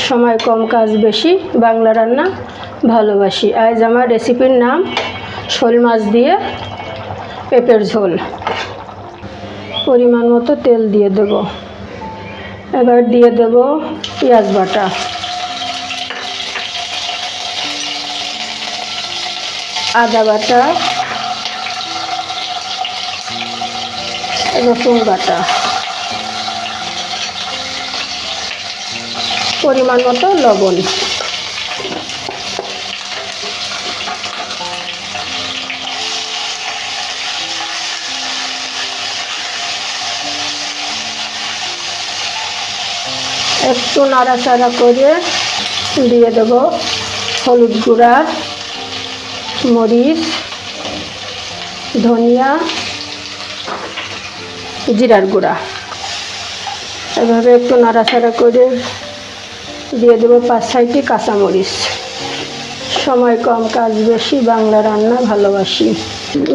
সময় কম কাজ বেশি, বাংলা রান্না ভালোবাসি। আজ আমার রেসিপির নাম শোল মাছ দিয়ে পেঁপের ঝোল। পরিমাণ মতো তেল দিয়ে দেব। এবার দিয়ে দেব পেঁয়াজ বাটা, আদা বাটা, রসুন বাটা, পরিমাণ মতো লবণ। একটু নাড়াচাড়া করে দিয়ে দেব হলুদ গুঁড়া, মরিচ, ধনিয়া, জিরার গুঁড়া। এভাবে একটু নাড়াচাড়া করে দিয়ে দেবো 5-6টি কাঁচামরিচ। সময় কম কাজ বেশি, বাংলা রান্না ভালোবাসি।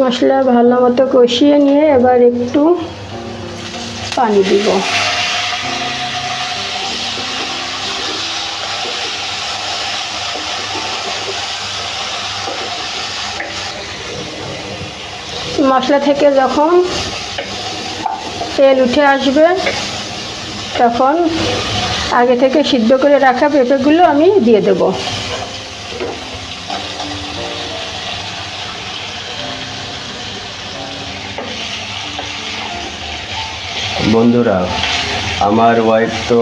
মশলা ভালো মতো কষিয়ে নিয়ে এবার একটু পানি দিব। মশলা থেকে যখন তেল উঠে আসবে তখন আগে থেকে সিদ্ধ করে রাখা পেঁপেগুলো আমি দিয়ে দেব। বন্ধুরা, আমার ওয়াইফ তো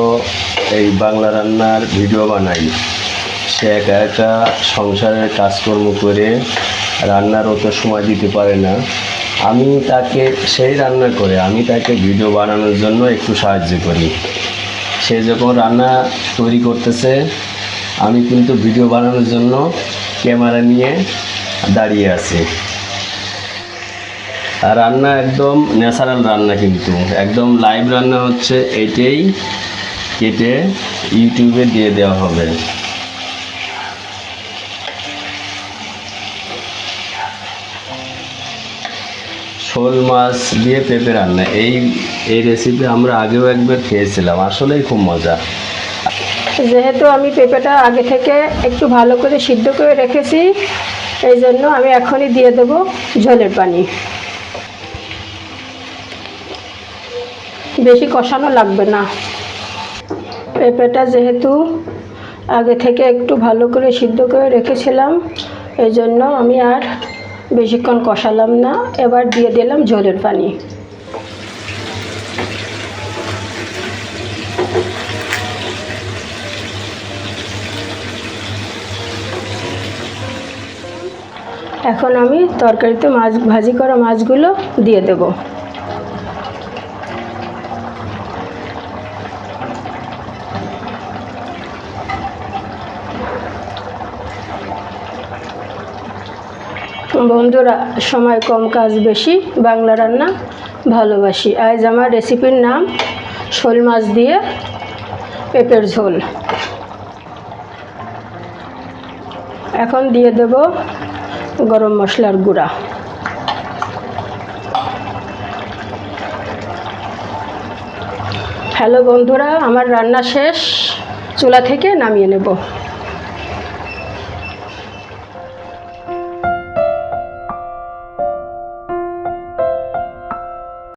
এই বাংলা রান্নার ভিডিও বানাই। সে একা একা সংসারের কাজকর্ম করে রান্নার অত সময় দিতে পারে না। আমি তাকে সেই রান্না করে আমি তাকে ভিডিও বানানোর জন্য একটু সাহায্য করি। সে যখন রান্না তৈরি করতেছে আমি কিন্তু ভিডিও বানানোর জন্য ক্যামেরা নিয়ে দাঁড়িয়ে আছি। আর রান্না একদম ন্যাচারাল রান্না, কিন্তু একদম লাইভ রান্না হচ্ছে। এটাই কেটে ইউটিউবে দিয়ে দেওয়া হবে। শোল মাছ দিয়ে পেঁপে রান্না, এই রেসিপি আমরা আগেও একবার খেয়েছিলাম, আসলেই খুব মজা। যেহেতু আমি পেঁপেটা আগে থেকে একটু ভালো করে সিদ্ধ করে রেখেছি, এই জন্য আমি এখনই দিয়ে দেব ঝোলের পানি। বেশি কষানো লাগবে না। পেঁপেটা যেহেতু আগে থেকে একটু ভালো করে সিদ্ধ করে রেখেছিলাম, এই জন্য আমি আর বেশিক্ষণ কষালাম না। এবার দিয়ে দিলাম ঝোলের পানি। এখন আমি তরকারিতে ভাজি করা মাছগুলো দিয়ে দেব। বন্ধুরা, সময় কম কাজ বেশি, বাংলা রান্না ভালোবাসি। আজ আমার রেসিপির নাম শোল মাছ দিয়ে পেঁপের ঝোল। এখন দিয়ে দেব গরম মশলার গুঁড়া। হ্যালো বন্ধুরা, আমার রান্না শেষ, চুলা থেকে নামিয়ে নেব।